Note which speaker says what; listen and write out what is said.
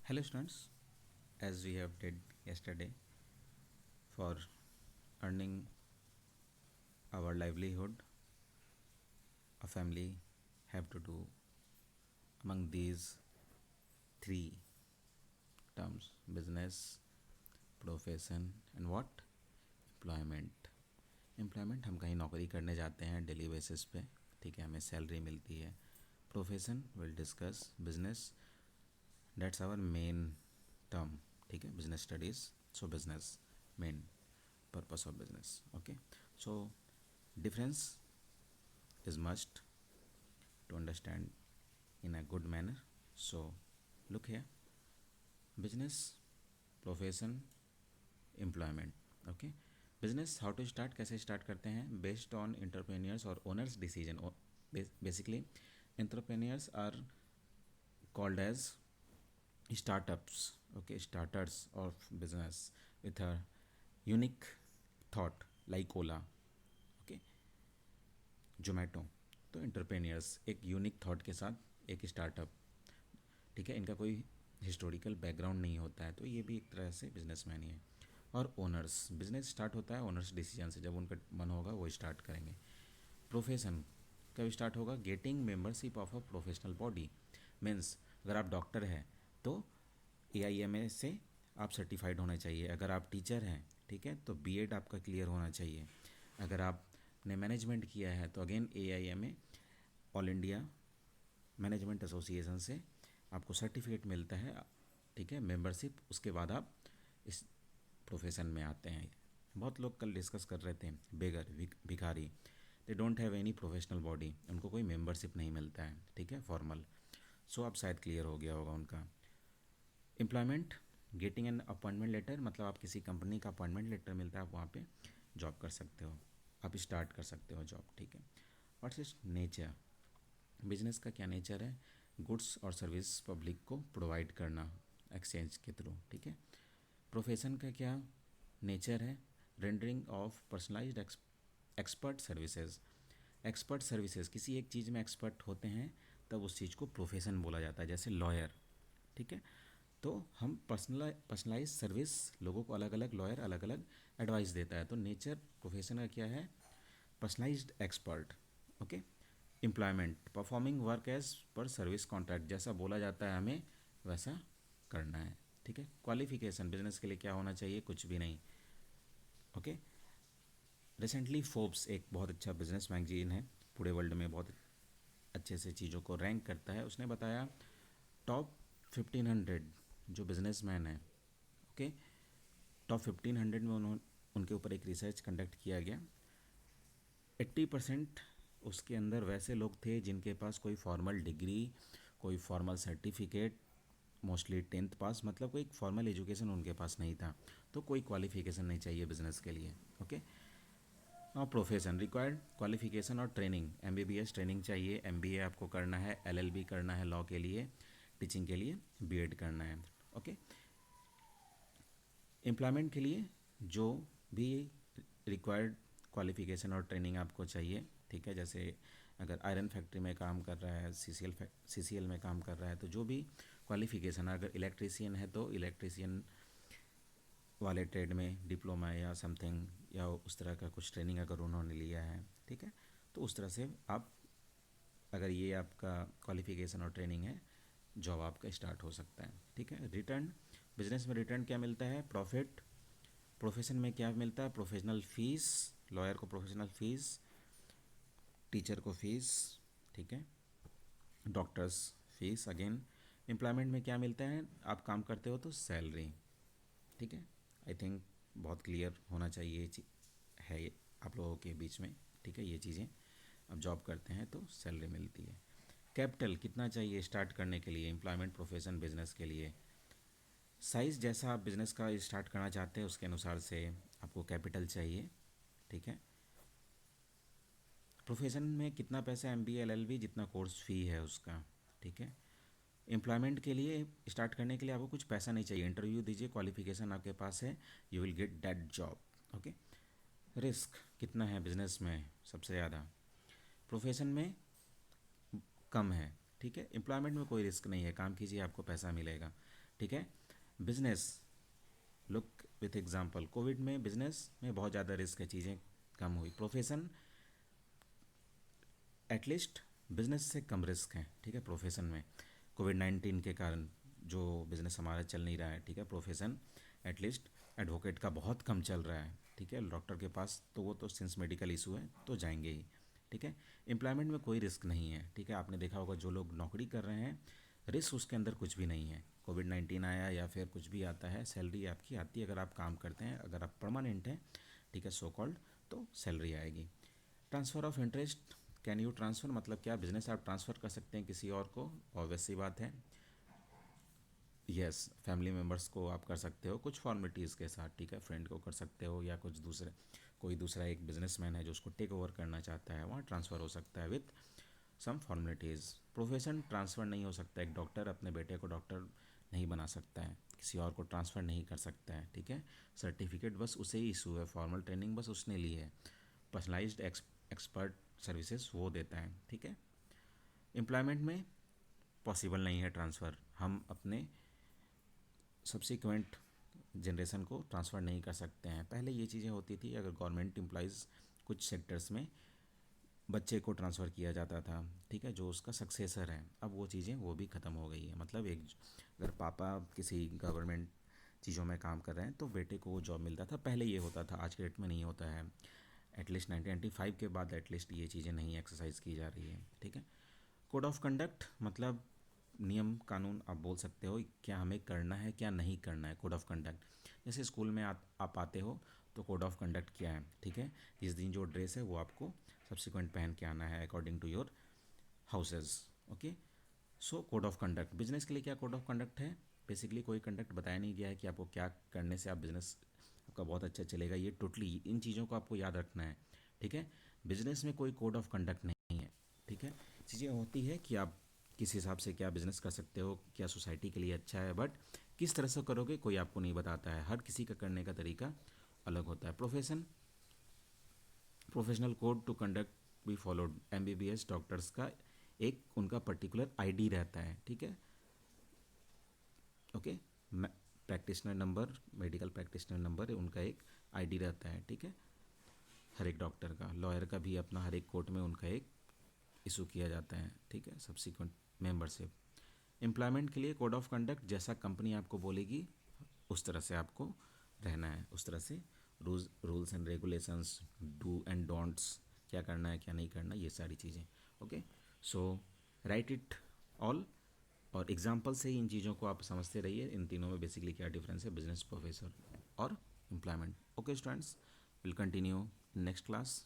Speaker 1: Hello students, as we have did yesterday for earning our livelihood, a family have to do among these three terms: business, profession and what? Employment. Employment हम कहीं नौकरी करने जाते हैं daily basis पे, ठीक है, हमें सैलरी मिलती है. Profession will discuss business, that's our main term, ठीक है, business studies. So business main purpose of business. Okay, so difference is must to understand in a good manner. So look here: business, profession, employment. Okay, business, how to start, कैसे start करते हैं? based on entrepreneurs और owners decision. Basically entrepreneurs are called as startups. Okay, starters of business with a unique thought like Ola, okay, Zomato. तो entrepreneurs एक unique thought के साथ एक startup, ठीक है, इनका कोई हिस्टोरिकल बैकग्राउंड नहीं होता है, तो ये भी एक तरह से बिजनेसमैन ही है. और ओनर्स, बिजनेस स्टार्ट होता है ओनर्स डिसीजन से, जब उनका मन होगा वो स्टार्ट करेंगे. प्रोफेशन कब स्टार्ट होगा? Getting membership of a professional body. Means अगर आप डॉक्टर हैं तो AIMA से आप सर्टिफाइड होना चाहिए. अगर आप टीचर हैं, ठीक है, तो B.Ed आपका क्लियर होना चाहिए. अगर आपने मैनेजमेंट किया है तो again AIMA, all India management association से आपको सर्टिफिकेट मिलता है, ठीक है, मेंबरशिप. उसके बाद आप इस प्रोफेशन में आते हैं. बहुत लोग कल डिस्कस कर रहे थे, बेगर, भिखारी, they don't have any professional body, उनको कोई मेंबरशिप नहीं मिलता है, ठीक है, फॉर्मल. सो अब शायद क्लियर हो गया होगा उनका. Employment, getting an appointment letter, मतलब आप किसी कंपनी का अपॉइंटमेंट लेटर मिलता है, आप वहाँ पे जॉब कर सकते हो, आप स्टार्ट कर सकते हो जॉब, ठीक है. What's is nature? बिजनेस का क्या नेचर है? गुड्स और सर्विस पब्लिक को प्रोवाइड करना एक्सचेंज के थ्रू, ठीक है. प्रोफेशन का क्या नेचर है? Rendering of personalised expert services. Expert services, किसी एक चीज़ में एक्सपर्ट होते हैं तब उस चीज़ को प्रोफेशन बोला जाता है, जैसे लॉयर, ठीक है. तो हम पर्सनलाइज सर्विस, लोगों को अलग अलग लॉयर अलग अलग एडवाइस देता है. तो नेचर प्रोफेशन का क्या है? Personalised expert. Okay. Employment, performing work as per service contract, जैसा बोला जाता है हमें वैसा करना है, ठीक है. क्वालिफिकेशन, बिजनेस के लिए क्या होना चाहिए? कुछ भी नहीं. ओके. रिसेंटली फोर्ब्स, एक बहुत अच्छा बिजनेस मैगजीन है, पूरे वर्ल्ड में बहुत अच्छे से चीज़ों को रैंक करता है, उसने बताया टॉप 1500 जो बिजनेसमैन हैं, ओके, टॉप 1500 में उन्होंने उनके ऊपर एक रिसर्च कंडक्ट किया गया. 80% उसके अंदर वैसे लोग थे जिनके पास कोई फॉर्मल डिग्री, कोई फॉर्मल सर्टिफिकेट, मोस्टली 10th पास, मतलब कोई फॉर्मल एजुकेशन उनके पास नहीं था. तो कोई क्वालिफिकेशन नहीं चाहिए बिजनेस के लिए. Okay. Now profession, required qualification और ट्रेनिंग. MBBS ट्रेनिंग चाहिए, MBA आपको करना है, LLB करना है लॉ के लिए, टीचिंग के लिए B.Ed करना है. ओके. एम्प्लॉयमेंट के लिए जो भी रिक्वायर्ड क्वालिफिकेशन और ट्रेनिंग आपको चाहिए, ठीक है, जैसे अगर आयरन फैक्ट्री में काम कर रहा है, CCL में काम कर रहा है, तो जो भी क्वालिफिकेशन, अगर इलेक्ट्रीशियन है तो इलेक्ट्रीशियन वाले ट्रेड में डिप्लोमा या समथिंग या उस तरह का कुछ ट्रेनिंग अगर उन्होंने लिया है, ठीक है, तो उस तरह से आप, अगर ये आपका क्वालिफिकेशन और ट्रेनिंग है, जॉब आपका स्टार्ट हो सकता है, ठीक है. रिटर्न, बिजनेस में रिटर्न क्या मिलता है? प्रॉफिट. प्रोफेशन में क्या मिलता है? प्रोफेशनल फीस, लॉयर को प्रोफेशनल फीस, टीचर को फीस, ठीक है, डॉक्टर्स फीस. अगेन एम्प्लॉयमेंट में क्या मिलता है? आप काम करते हो तो सैलरी, ठीक है. आई थिंक बहुत क्लियर होना चाहिए है ये आप लोगों के बीच में, ठीक है, ये चीज़ें. अब जॉब करते हैं तो सैलरी मिलती है. कैपिटल कितना चाहिए स्टार्ट करने के लिए? एम्प्लॉयमेंट, प्रोफेशन, बिजनेस के लिए साइज़, जैसा आप बिज़नेस का स्टार्ट करना चाहते हैं उसके अनुसार से आपको कैपिटल चाहिए, ठीक है. प्रोफेशन में कितना पैसा? MBA LLB जितना कोर्स फ़ी है उसका, ठीक है. एम्प्लॉयमेंट के लिए स्टार्ट करने के लिए आपको कुछ पैसा नहीं चाहिए, इंटरव्यू दीजिए, क्वालिफिकेशन आपके पास है, you will get that job. Okay. Risk कितना है बिजनेस में? सबसे ज़्यादा. प्रोफेशन में कम है, ठीक है. एम्प्लॉयमेंट में कोई रिस्क नहीं है, काम कीजिए आपको पैसा मिलेगा. ठीक है। Business, look with example, Covid में बिजनेस में बहुत ज़्यादा रिस्क है, चीज़ें कम हुई। प्रोफेशन एटलीस्ट बिजनेस से कम रिस्क है, ठीक है। प्रोफेशन में कोविड-19 के कारण जो बिज़नेस हमारा चल नहीं रहा है, ठीक है। प्रोफेशन एटलीस्ट एडवोकेट का बहुत कम चल रहा है, ठीक है। डॉक्टर के पास तो वो तो सिंस मेडिकल इशू है तो जाएंगे ही, ठीक है। एम्प्लॉयमेंट में कोई रिस्क नहीं है, ठीक है। आपने देखा होगा जो लोग नौकरी कर रहे हैं, रिस्क उसके अंदर कुछ भी नहीं है। कोविड-19 आया या फिर कुछ भी आता है, सैलरी आपकी आती है अगर आप काम करते हैं, अगर आप परमानेंट हैं, ठीक है, सो कॉल्ड, तो सैलरी आएगी। Transfer of interest, can you transfer मतलब क्या, बिजनेस आप ट्रांसफ़र कर सकते हैं किसी और को, और वैसी बात है। यस, फैमिली मेम्बर्स को आप कर सकते हो कुछ फॉर्मेलिटीज़ के साथ, ठीक है। फ्रेंड को कर सकते हो या कुछ दूसरे, कोई दूसरा एक बिजनेसमैन है जो उसको टेक ओवर करना चाहता है, वहाँ ट्रांसफ़र हो सकता है with some formalities. Profession transfer नहीं हो सकता, एक डॉक्टर अपने बेटे को डॉक्टर नहीं बना सकता है, किसी और को ट्रांसफ़र नहीं कर सकता है, ठीक है। सर्टिफिकेट बस उसे ही इशू है, फॉर्मल ट्रेनिंग बस उसने ली है, पर्सनलाइज्ड एक्सपर्ट सर्विसेज वो देता है, ठीक है। एम्प्लॉयमेंट में पॉसिबल नहीं है ट्रांसफ़र, हम अपने सब्सिक्वेंट जनरेशन को ट्रांसफ़र नहीं कर सकते हैं। पहले ये चीज़ें होती थी, अगर गवर्नमेंट एम्प्लॉइज़ कुछ सेक्टर्स में बच्चे को ट्रांसफ़र किया जाता था, ठीक है, जो उसका सक्सेसर है। अब वो चीज़ें वो भी ख़त्म हो गई है, मतलब एक, अगर पापा किसी गवर्नमेंट चीज़ों में काम कर रहे हैं तो बेटे को वो जॉब मिलता था, पहले ये होता था, आज के डेट में नहीं होता है। एटलीस्ट 1995 के बाद एटलीस्ट ये चीज़ें नहीं एक्सरसाइज की जा रही है, ठीक है। कोड ऑफ कंडक्ट मतलब नियम कानून आप बोल सकते हो, क्या हमें करना है क्या नहीं करना है। कोड ऑफ कंडक्ट जैसे स्कूल में आप आते हो तो कोड ऑफ कंडक्ट क्या है, ठीक है। इस दिन जो ड्रेस है वो आपको सब्सिक्वेंट पहन के आना है according to your houses, okay. So code of conduct, business के लिए क्या कोड ऑफ कंडक्ट है, बेसिकली कोई कंडक्ट बताया नहीं गया है कि आपको क्या करने से आप बिजनेस आपका बहुत अच्छा चलेगा, ये टोटली इन चीज़ों को आपको याद रखना है, ठीक है। बिजनेस में कोई कोड ऑफ कंडक्ट नहीं है, ठीक है। चीज़ें होती है कि आप किस हिसाब से क्या बिज़नेस कर सकते हो, क्या सोसाइटी के लिए अच्छा है, बट किस तरह से करोगे कोई आपको नहीं बताता है, हर किसी का करने का तरीका अलग होता है। Profession, professional code to conduct भी फॉलोड, एमबीबीएस डॉक्टर्स का एक उनका पर्टिकुलर आईडी रहता है, ठीक है, okay. Practitioner number, medical practitioner number उनका एक आईडी रहता है, ठीक है, हर एक डॉक्टर का। लॉयर का भी अपना हर एक कोर्ट में उनका एक इशू किया जाता है, ठीक है, सब्सिक्वेंट मेंबरशिप। एम्प्लॉयमेंट के लिए कोड ऑफ कंडक्ट जैसा कंपनी आपको बोलेगी उस तरह से आपको रहना है, उस तरह से rules and regulations, do and don'ts, क्या करना है क्या नहीं करना, ये सारी चीज़ें, okay. So right it all, और एग्जाम्पल से ही इन चीज़ों को आप समझते रहिए, इन तीनों में बेसिकली क्या डिफरेंस है, बिजनेस, प्रोफेसर और employment. Okay students, will continue next class.